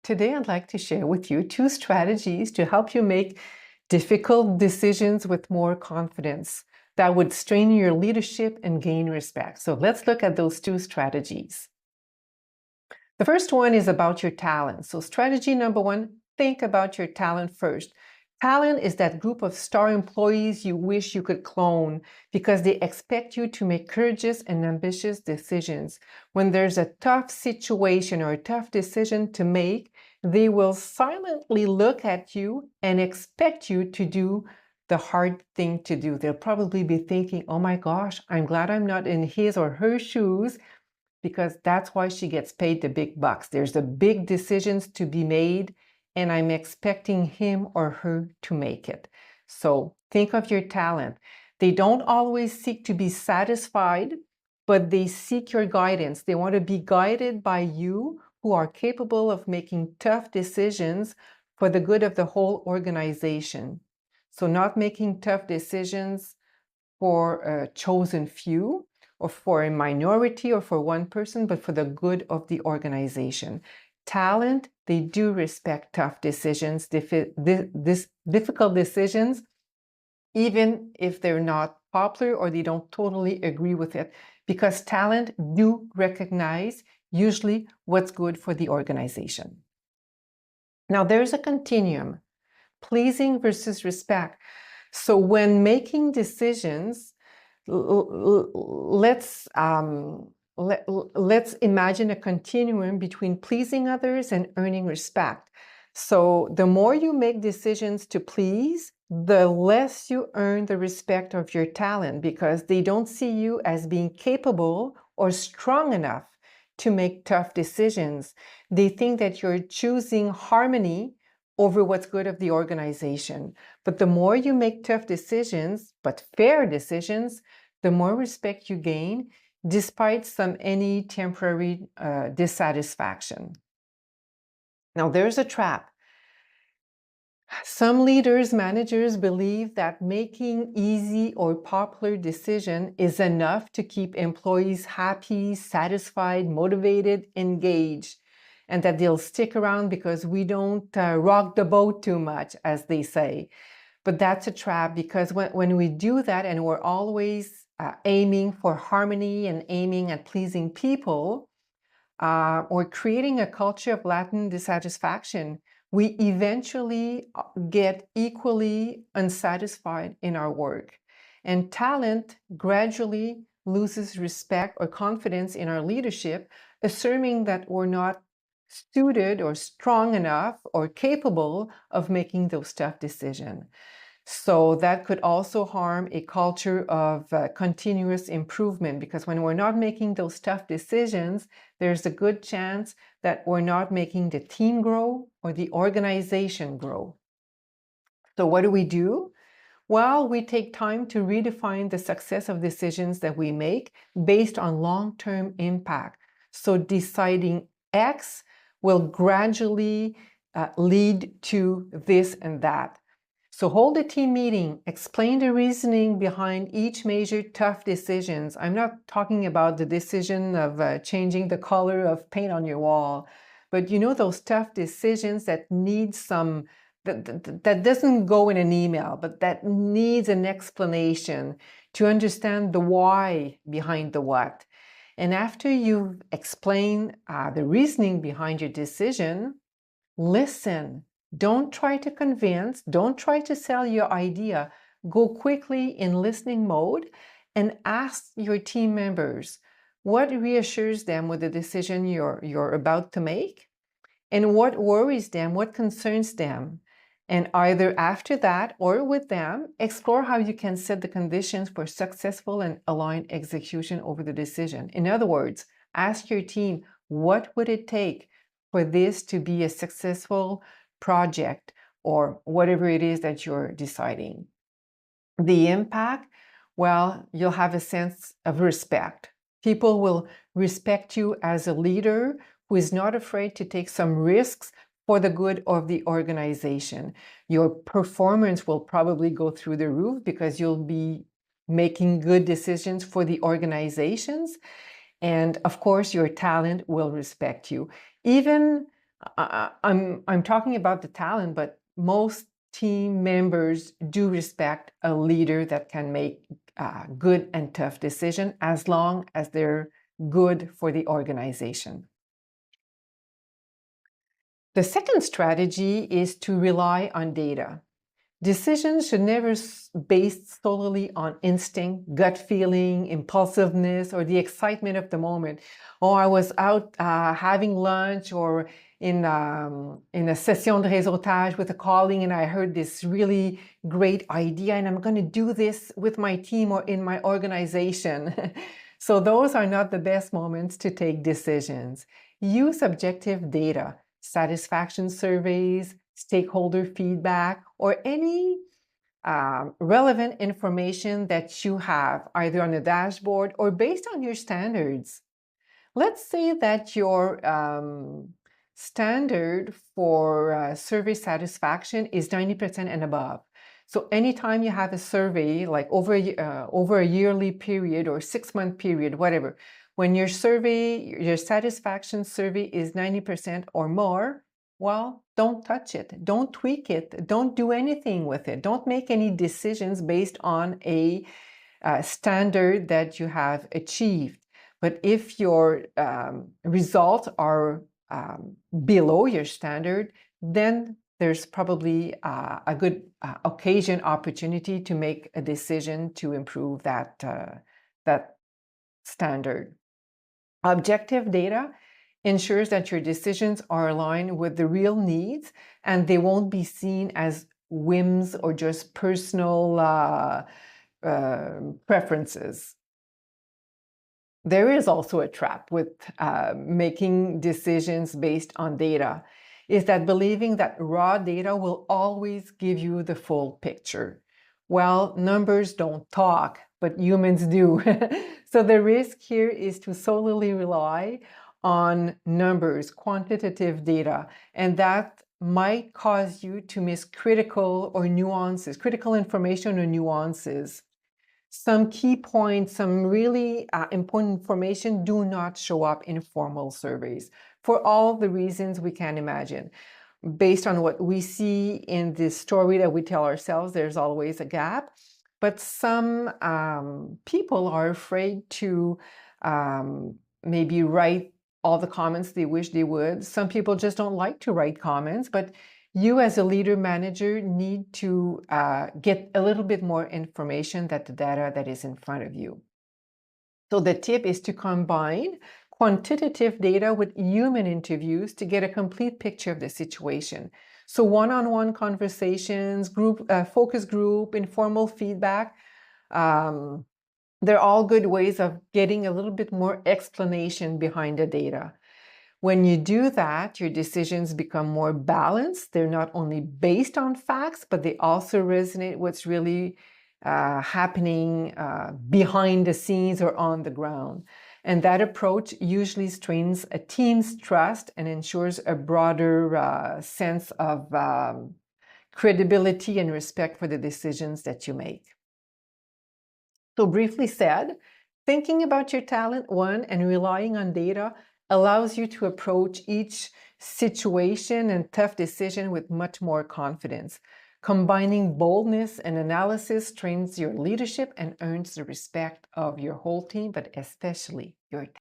Today, I'd like to share with you 2 strategies to help you make difficult decisions with more confidence that would strengthen your leadership and gain respect. So let's look at those 2 strategies. The first one is about your talent. So strategy number 1, think about your talent first. Talent is that group of star employees you wish you could clone because they expect you to make courageous and ambitious decisions. When there's a tough situation or a tough decision to make, they will silently look at you and expect you to do the hard thing to do. They'll probably be thinking, oh my gosh, I'm glad I'm not in his or her shoes, because that's why she gets paid the big bucks. There's the big decisions to be made, and I'm expecting him or her to make it. So think of your talent. They don't always seek to be satisfied, but they seek your guidance. They want to be guided by you, who are capable of making tough decisions for the good of the whole organization. So not making tough decisions for a chosen few, or for a minority, or for one person, but for the good of the organization. Talent, they do respect tough decisions, difficult decisions, even if they're not popular or they don't totally agree with it, because talent do recognize usually what's good for the organization. Now, there's a continuum, pleasing versus respect. So when making decisions, let's imagine a continuum between pleasing others and earning respect. So the more you make decisions to please, the less you earn the respect of your talent, because they don't see you as being capable or strong enough to make tough decisions. They think that you're choosing harmony over what's good of the organization. But the more you make tough decisions, but fair decisions, the more respect you gain, despite any temporary dissatisfaction. Now, there's a trap. Some leaders, managers believe that making easy or popular decision is enough to keep employees happy, satisfied, motivated, engaged, and that they'll stick around because we don't rock the boat too much, as they say. But that's a trap, because when we do that and we're always aiming for harmony and aiming at pleasing people, or creating a culture of latent dissatisfaction, we eventually get equally unsatisfied in our work. And talent gradually loses respect or confidence in our leadership, assuming that we're not suited or strong enough or capable of making those tough decisions. So that could also harm a culture of continuous improvement, because when we're not making those tough decisions, there's a good chance that we're not making the team grow or the organization grow. So what do? Well, we take time to redefine the success of decisions that we make based on long-term impact. So deciding X will gradually lead to this and that. So hold a team meeting, explain the reasoning behind each major tough decisions. I'm not talking about the decision of changing the color of paint on your wall, but you know, those tough decisions that need that doesn't go in an email, but that needs an explanation to understand the why behind the what. And after you've explained the reasoning behind your decision, listen. Don't try to convince, don't try to sell your idea. Go quickly in listening mode and ask your team members what reassures them with the decision you're about to make, and what worries them, what concerns them. And either after that or with them, explore how you can set the conditions for successful and aligned execution over the decision. In other words, ask your team, what would it take for this to be a successful project, or whatever it is that you're deciding? The impact, well, you'll have a sense of respect. People will respect you as a leader who is not afraid to take some risks for the good of the organization. Your performance will probably go through the roof because you'll be making good decisions for the organizations. And of course, your talent will respect you. Even I'm talking about the talent, but most team members do respect a leader that can make good and tough decisions as long as they're good for the organization. The second strategy is to rely on data. Decisions should never be based solely on instinct, gut feeling, impulsiveness, or the excitement of the moment. Oh, I was out having lunch or in a session de réseautage with a colleague, and I heard this really great idea, and I'm going to do this with my team or in my organization. So those are not the best moments to take decisions. Use objective data, satisfaction surveys, stakeholder feedback, or any relevant information that you have either on a dashboard or based on your standards. Let's say that your standard for survey satisfaction is 90% and above. So anytime you have a survey, like over a yearly period or 6-month period, whatever, when your satisfaction survey is 90% or more, well, don't touch it. Don't tweak it. Don't do anything with it. Don't make any decisions based on a standard that you have achieved. But if your results are below your standard, then there's probably a good opportunity to make a decision to improve that standard. Objective data ensures that your decisions are aligned with the real needs and they won't be seen as whims or just personal preferences. There is also a trap with making decisions based on data, is that believing that raw data will always give you the full picture. Well, numbers don't talk, but humans do. So the risk here is to solely rely on numbers, quantitative data, and that might cause you to miss critical information or nuances. Some key points, some really important information do not show up in formal surveys for all the reasons we can imagine. Based on what we see in the story that we tell ourselves, there's always a gap. But some people are afraid to maybe write all the comments they wish they would. Some people just don't like to write comments, but you as a leader manager need to get a little bit more information than the data that is in front of you. So the tip is to combine quantitative data with human interviews to get a complete picture of the situation. So one-on-one conversations, focus group, informal feedback, they're all good ways of getting a little bit more explanation behind the data. When you do that, your decisions become more balanced. They're not only based on facts, but they also resonate what's really happening behind the scenes or on the ground. And that approach usually strengthens a team's trust and ensures a broader sense of credibility and respect for the decisions that you make. So briefly said, thinking about your talent, and relying on data allows you to approach each situation and tough decision with much more confidence. Combining boldness and analysis strengthens your leadership and earns the respect of your whole team, but especially your